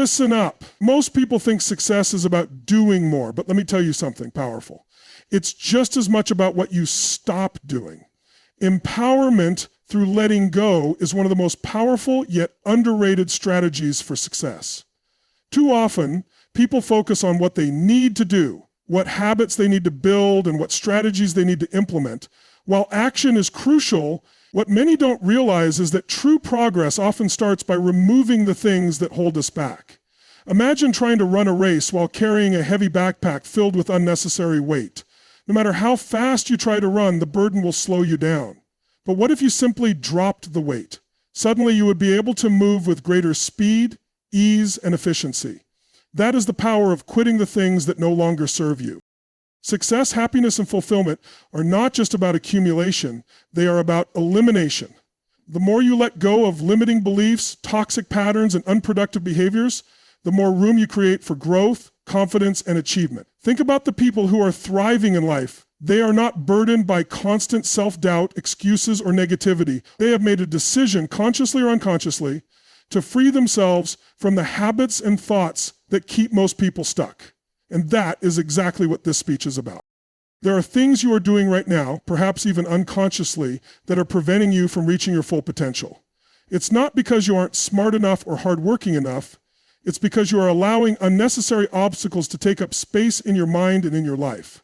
Listen up. Most people think success is about doing more, but let me tell you something powerful. It's just as much about what you stop doing. Empowerment through letting go is one of the most powerful yet underrated strategies for success. Too often, people focus on what they need to do, what habits they need to build, and what strategies they need to implement. While action is crucial, what many don't realize is that true progress often starts by removing the things that hold us back. Imagine trying to run a race while carrying a heavy backpack filled with unnecessary weight. No matter how fast you try to run, the burden will slow you down. But what if you simply dropped the weight? Suddenly you would be able to move with greater speed, ease, and efficiency. That is the power of quitting the things that no longer serve you. Success, happiness, and fulfillment are not just about accumulation, they are about elimination. The more you let go of limiting beliefs, toxic patterns, and unproductive behaviors, the more room you create for growth, confidence, and achievement. Think about the people who are thriving in life. They are not burdened by constant self-doubt, excuses, or negativity. They have made a decision, consciously or unconsciously, to free themselves from the habits and thoughts that keep most people stuck. And that is exactly what this speech is about. There are things you are doing right now, perhaps even unconsciously, that are preventing you from reaching your full potential. It's not because you aren't smart enough or hardworking enough. It's because you are allowing unnecessary obstacles to take up space in your mind and in your life.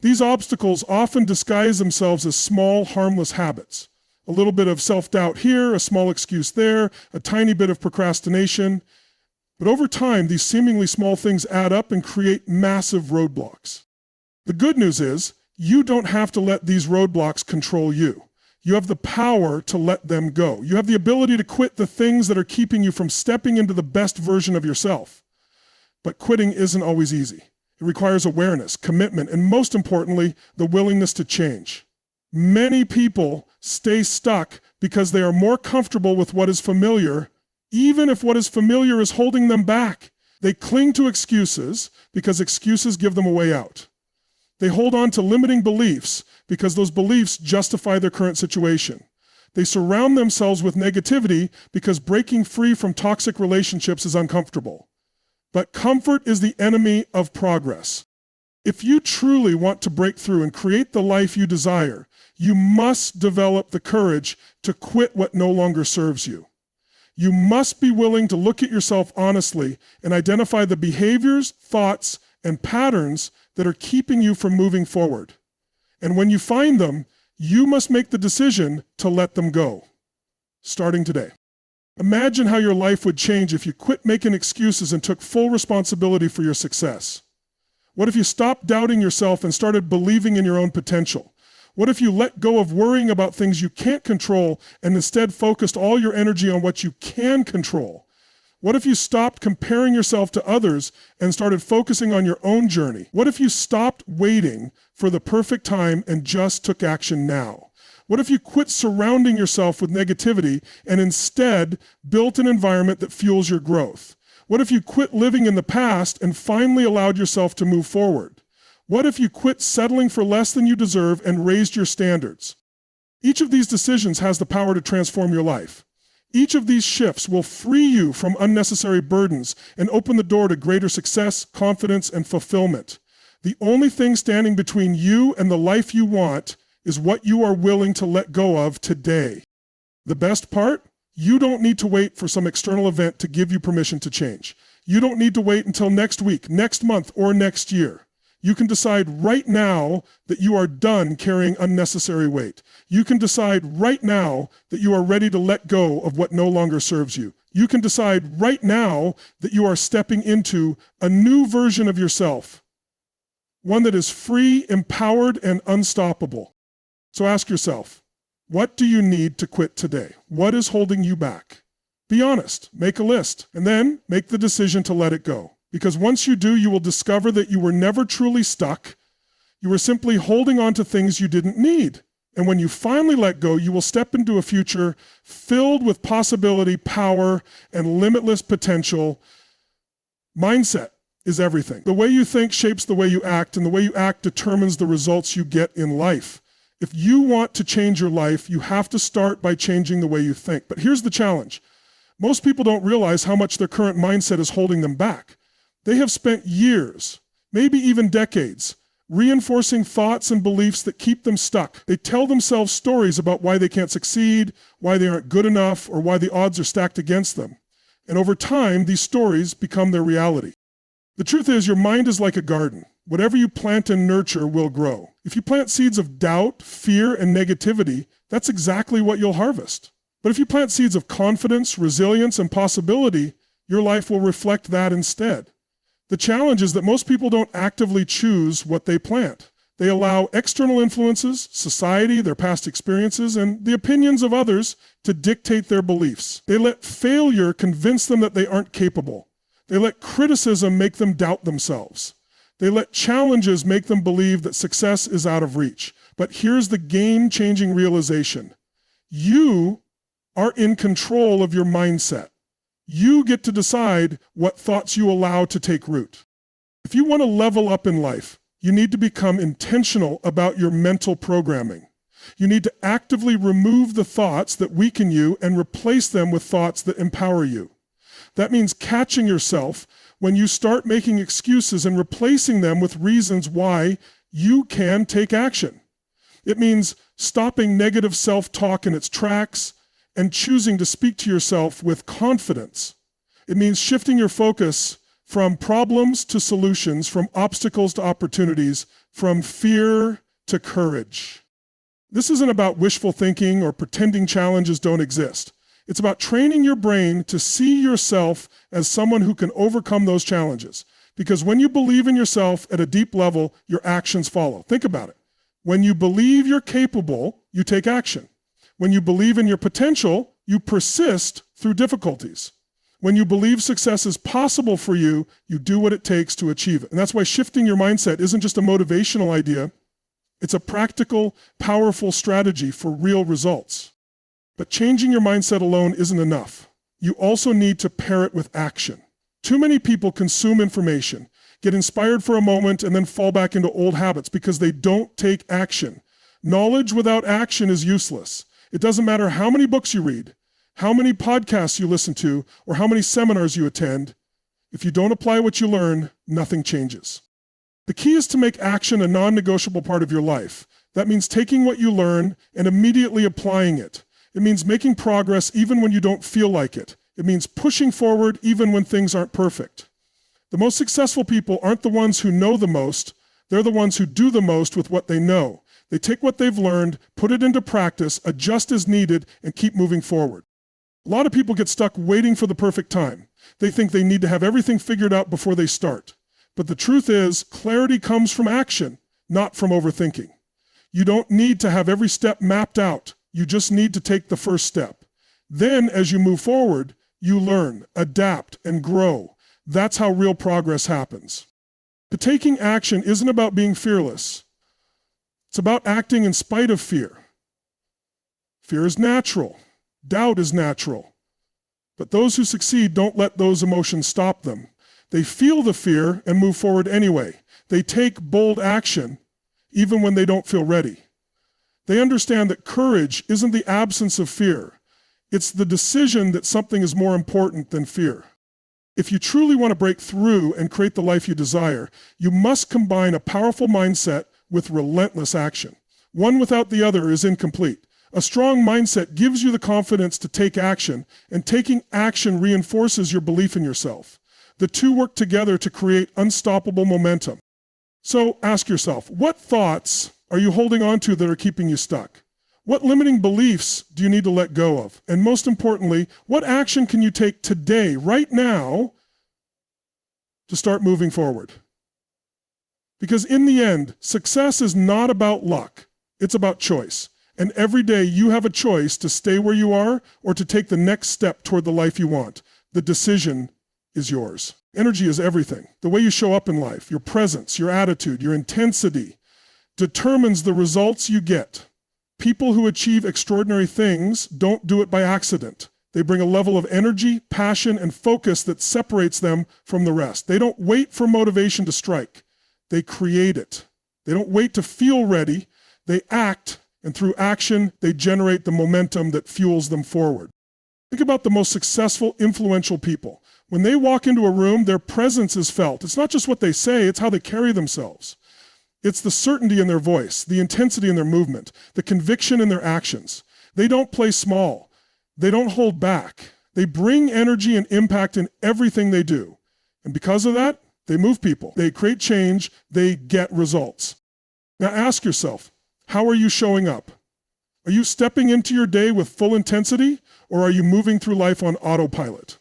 These obstacles often disguise themselves as small, harmless habits. A little bit of self-doubt here, a small excuse there, a tiny bit of procrastination. But over time, these seemingly small things add up and create massive roadblocks. The good news is, you don't have to let these roadblocks control you. You have the power to let them go. You have the ability to quit the things that are keeping you from stepping into the best version of yourself. But quitting isn't always easy. It requires awareness, commitment, and most importantly, the willingness to change. Many people stay stuck because they are more comfortable with what is familiar, even if what is familiar is holding them back. They cling to excuses because excuses give them a way out. They hold on to limiting beliefs because those beliefs justify their current situation. They surround themselves with negativity because breaking free from toxic relationships is uncomfortable. But comfort is the enemy of progress. If you truly want to break through and create the life you desire, you must develop the courage to quit what no longer serves you. You must be willing to look at yourself honestly and identify the behaviors, thoughts, and patterns that are keeping you from moving forward. And when you find them, you must make the decision to let them go, starting today. Imagine how your life would change if you quit making excuses and took full responsibility for your success. What if you stopped doubting yourself and started believing in your own potential? What if you let go of worrying about things you can't control and instead focused all your energy on what you can control? What if you stopped comparing yourself to others and started focusing on your own journey? What if you stopped waiting for the perfect time and just took action now? What if you quit surrounding yourself with negativity and instead built an environment that fuels your growth? What if you quit living in the past and finally allowed yourself to move forward? What if you quit settling for less than you deserve and raised your standards? Each of these decisions has the power to transform your life. Each of these shifts will free you from unnecessary burdens and open the door to greater success, confidence, and fulfillment. The only thing standing between you and the life you want is what you are willing to let go of today. The best part? You don't need to wait for some external event to give you permission to change. You don't need to wait until next week, next month, or next year. You can decide right now that you are done carrying unnecessary weight. You can decide right now that you are ready to let go of what no longer serves you. You can decide right now that you are stepping into a new version of yourself, one that is free, empowered, and unstoppable. So ask yourself, what do you need to quit today? What is holding you back? Be honest, make a list, and then make the decision to let it go. Because once you do, you will discover that you were never truly stuck. You were simply holding on to things you didn't need. And when you finally let go, you will step into a future filled with possibility, power, and limitless potential. Mindset is everything. The way you think shapes the way you act, and the way you act determines the results you get in life. If you want to change your life, you have to start by changing the way you think. But here's the challenge. Most people don't realize how much their current mindset is holding them back. They have spent years, maybe even decades, reinforcing thoughts and beliefs that keep them stuck. They tell themselves stories about why they can't succeed, why they aren't good enough, or why the odds are stacked against them. And over time, these stories become their reality. The truth is, your mind is like a garden. Whatever you plant and nurture will grow. If you plant seeds of doubt, fear, and negativity, that's exactly what you'll harvest. But if you plant seeds of confidence, resilience, and possibility, your life will reflect that instead. The challenge is that most people don't actively choose what they plant. They allow external influences, society, their past experiences, and the opinions of others to dictate their beliefs. They let failure convince them that they aren't capable. They let criticism make them doubt themselves. They let challenges make them believe that success is out of reach. But here's the game-changing realization. You are in control of your mindset. You get to decide what thoughts you allow to take root. If you want to level up in life, you need to become intentional about your mental programming. You need to actively remove the thoughts that weaken you and replace them with thoughts that empower you. That means catching yourself when you start making excuses and replacing them with reasons why you can take action. It means stopping negative self-talk in its tracks and choosing to speak to yourself with confidence. It means shifting your focus from problems to solutions, from obstacles to opportunities, from fear to courage. This isn't about wishful thinking or pretending challenges don't exist. It's about training your brain to see yourself as someone who can overcome those challenges. Because when you believe in yourself at a deep level, your actions follow. Think about it. When you believe you're capable, you take action. When you believe in your potential, you persist through difficulties. When you believe success is possible for you, you do what it takes to achieve it. And that's why shifting your mindset isn't just a motivational idea. It's a practical, powerful strategy for real results. But changing your mindset alone isn't enough. You also need to pair it with action. Too many people consume information, get inspired for a moment, and then fall back into old habits because they don't take action. Knowledge without action is useless. It doesn't matter how many books you read, how many podcasts you listen to, or how many seminars you attend. If you don't apply what you learn, nothing changes. The key is to make action a non-negotiable part of your life. That means taking what you learn and immediately applying it. It means making progress even when you don't feel like it. It means pushing forward even when things aren't perfect. The most successful people aren't the ones who know the most. They're the ones who do the most with what they know. They take what they've learned, put it into practice, adjust as needed, and keep moving forward. A lot of people get stuck waiting for the perfect time. They think they need to have everything figured out before they start. But the truth is, clarity comes from action, not from overthinking. You don't need to have every step mapped out. You just need to take the first step. Then, as you move forward, you learn, adapt, and grow. That's how real progress happens. The taking action isn't about being fearless. It's about acting in spite of fear. Fear is natural. Doubt is natural. But those who succeed don't let those emotions stop them. They feel the fear and move forward anyway. They take bold action even when they don't feel ready. They understand that courage isn't the absence of fear. It's the decision that something is more important than fear. If you truly want to break through and create the life you desire, you must combine a powerful mindset with relentless action. One without the other is incomplete. A strong mindset gives you the confidence to take action, and taking action reinforces your belief in yourself. The two work together to create unstoppable momentum. So ask yourself, what thoughts are you holding on to that are keeping you stuck? What limiting beliefs do you need to let go of? And most importantly, what action can you take today, right now, to start moving forward? Because in the end, success is not about luck. It's about choice. And every day you have a choice to stay where you are or to take the next step toward the life you want. The decision is yours. Energy is everything. The way you show up in life, your presence, your attitude, your intensity determines the results you get. People who achieve extraordinary things don't do it by accident. They bring a level of energy, passion, and focus that separates them from the rest. They don't wait for motivation to strike. They create it. They don't wait to feel ready. They act, and through action, they generate the momentum that fuels them forward. Think about the most successful, influential people. When they walk into a room, their presence is felt. It's not just what they say, it's how they carry themselves. It's the certainty in their voice, the intensity in their movement, the conviction in their actions. They don't play small. They don't hold back. They bring energy and impact in everything they do. And because of that, they move people. They create change. They get results. Now ask yourself, how are you showing up? Are you stepping into your day with full intensity, or are you moving through life on autopilot?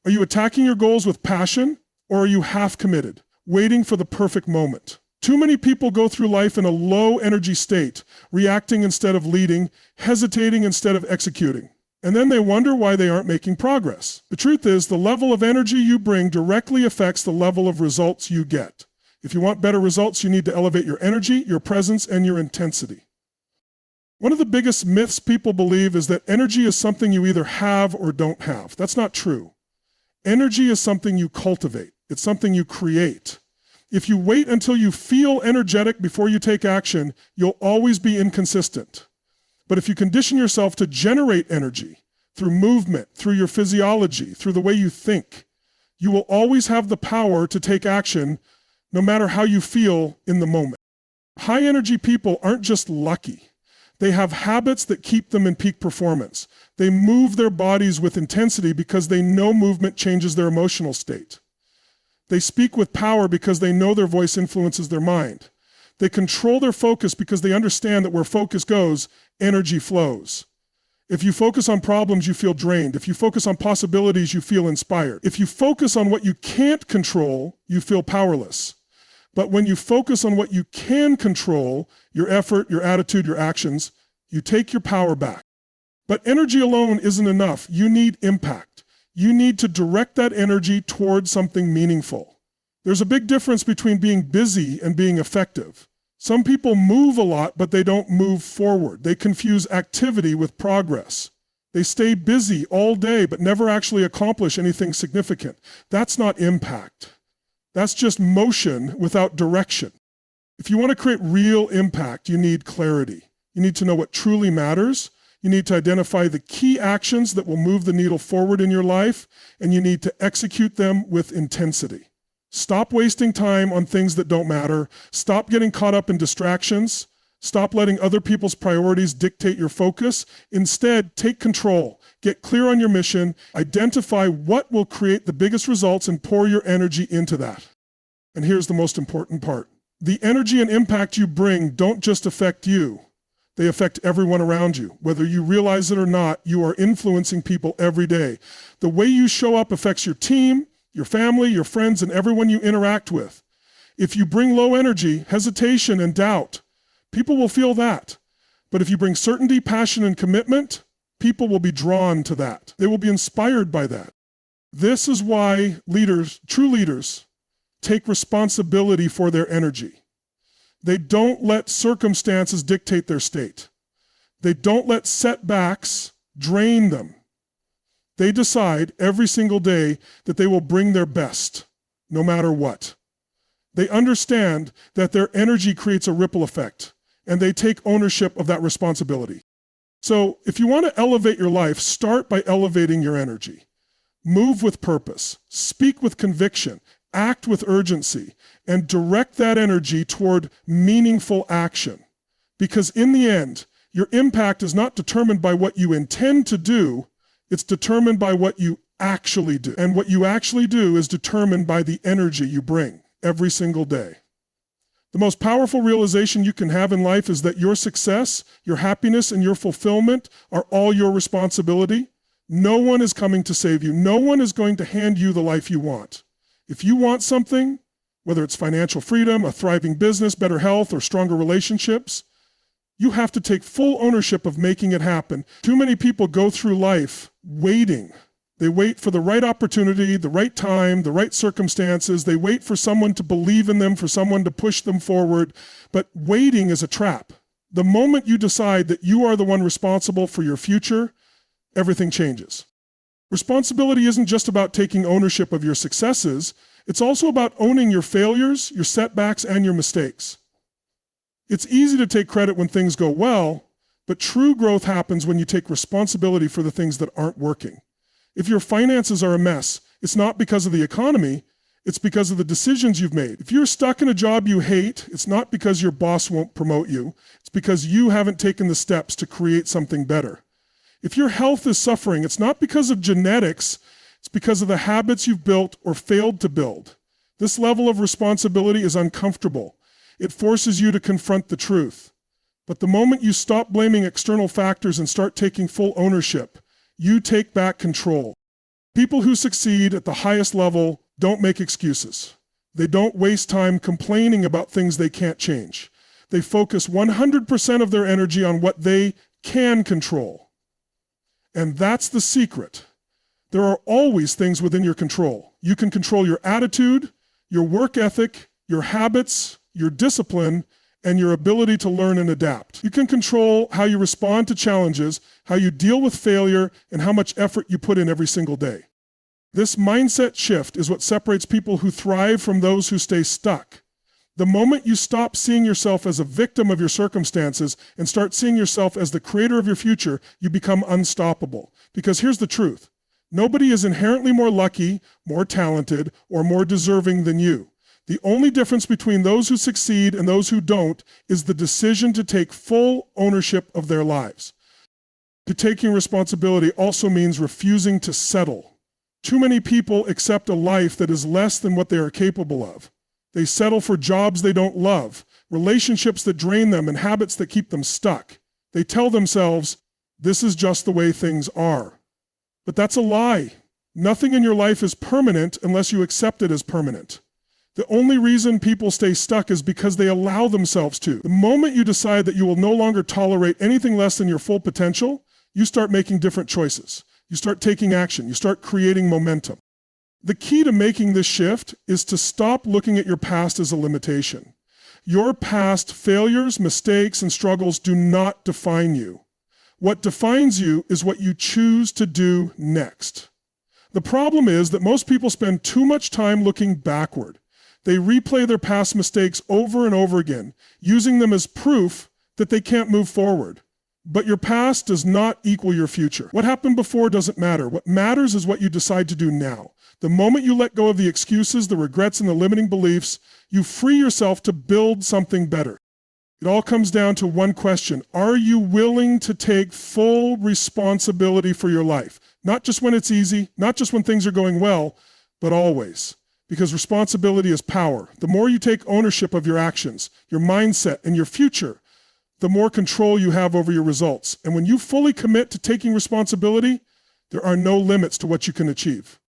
Are you attacking your goals with passion, or are you half committed, waiting for the perfect moment? Too many people go through life in a low energy state, reacting instead of leading, hesitating instead of executing. And then they wonder why they aren't making progress. The truth is, the level of energy you bring directly affects the level of results you get. If you want better results, you need to elevate your energy, your presence, and your intensity. One of the biggest myths people believe is that energy is something you either have or don't have. That's not true. Energy is something you cultivate. It's something you create. If you wait until you feel energetic before you take action, you'll always be inconsistent. But if you condition yourself to generate energy through movement, through your physiology, through the way you think, you will always have the power to take action no matter how you feel in the moment. High energy people aren't just lucky. They have habits that keep them in peak performance. They move their bodies with intensity because they know movement changes their emotional state. They speak with power because they know their voice influences their mind. They control their focus because they understand that where focus goes, energy flows. If you focus on problems, you feel drained. If you focus on possibilities, you feel inspired. If you focus on what you can't control, you feel powerless. But when you focus on what you can control, your effort, your attitude, your actions, you take your power back. But energy alone isn't enough. You need impact. You need to direct that energy towards something meaningful. There's a big difference between being busy and being effective. Some people move a lot, but they don't move forward. They confuse activity with progress. They stay busy all day, but never actually accomplish anything significant. That's not impact. That's just motion without direction. If you want to create real impact, you need clarity. You need to know what truly matters. You need to identify the key actions that will move the needle forward in your life, and you need to execute them with intensity. Stop wasting time on things that don't matter. Stop getting caught up in distractions. Stop letting other people's priorities dictate your focus. Instead, take control. Get clear on your mission. Identify what will create the biggest results and pour your energy into that. And here's the most important part. The energy and impact you bring don't just affect you. They affect everyone around you. Whether you realize it or not, you are influencing people every day. The way you show up affects your team, your family, your friends, and everyone you interact with. If you bring low energy, hesitation, and doubt, people will feel that. But if you bring certainty, passion, and commitment, people will be drawn to that. They will be inspired by that. This is why leaders, true leaders, take responsibility for their energy. They don't let circumstances dictate their state. They don't let setbacks drain them. They decide every single day that they will bring their best, no matter what. They understand that their energy creates a ripple effect, and they take ownership of that responsibility. So if you want to elevate your life, start by elevating your energy. Move with purpose, speak with conviction, act with urgency, and direct that energy toward meaningful action. Because in the end, your impact is not determined by what you intend to do, it's determined by what you actually do. And what you actually do is determined by the energy you bring every single day. The most powerful realization you can have in life is that your success, your happiness, and your fulfillment are all your responsibility. No one is coming to save you. No one is going to hand you the life you want. If you want something, whether it's financial freedom, a thriving business, better health, or stronger relationships, you have to take full ownership of making it happen. Too many people go through life waiting. They wait for the right opportunity, the right time, the right circumstances. They wait for someone to believe in them, for someone to push them forward. But waiting is a trap. The moment you decide that you are the one responsible for your future, everything changes. Responsibility isn't just about taking ownership of your successes. It's also about owning your failures, your setbacks, and your mistakes. It's easy to take credit when things go well, But true growth happens when you take responsibility for the things that aren't working. If your finances are a mess, it's not because of the economy, it's because of the decisions you've made. If you're stuck in a job you hate, it's not because your boss won't promote you, it's because you haven't taken the steps to create something better. If your health is suffering, it's not because of genetics, it's because of the habits you've built or failed to build. This level of responsibility is uncomfortable. It forces you to confront the truth. But the moment you stop blaming external factors and start taking full ownership, you take back control. People who succeed at the highest level don't make excuses. They don't waste time complaining about things they can't change. They focus 100% of their energy on what they can control. And that's the secret. There are always things within your control. You can control your attitude, your work ethic, your habits, your discipline, and your ability to learn and adapt. You can control how you respond to challenges, how you deal with failure, and how much effort you put in every single day. This mindset shift is what separates people who thrive from those who stay stuck. The moment you stop seeing yourself as a victim of your circumstances and start seeing yourself as the creator of your future, you become unstoppable. Because here's the truth. Nobody is inherently more lucky, more talented, or more deserving than you. The only difference between those who succeed and those who don't is the decision to take full ownership of their lives. Taking responsibility also means refusing to settle. Too many people accept a life that is less than what they are capable of. They settle for jobs they don't love, relationships that drain them, and habits that keep them stuck. They tell themselves, this is just the way things are. But that's a lie. Nothing in your life is permanent unless you accept it as permanent. The only reason people stay stuck is because they allow themselves to. The moment you decide that you will no longer tolerate anything less than your full potential, you start making different choices. You start taking action. You start creating momentum. The key to making this shift is to stop looking at your past as a limitation. Your past failures, mistakes, and struggles do not define you. What defines you is what you choose to do next. The problem is that most people spend too much time looking backward. They replay their past mistakes over and over again, using them as proof that they can't move forward. But your past does not equal your future. What happened before doesn't matter. What matters is what you decide to do now. The moment you let go of the excuses, the regrets, and the limiting beliefs, you free yourself to build something better. It all comes down to one question. Are you willing to take full responsibility for your life? Not just when it's easy, not just when things are going well, but always. Because responsibility is power. The more you take ownership of your actions, your mindset, and your future, the more control you have over your results. And when you fully commit to taking responsibility, there are no limits to what you can achieve.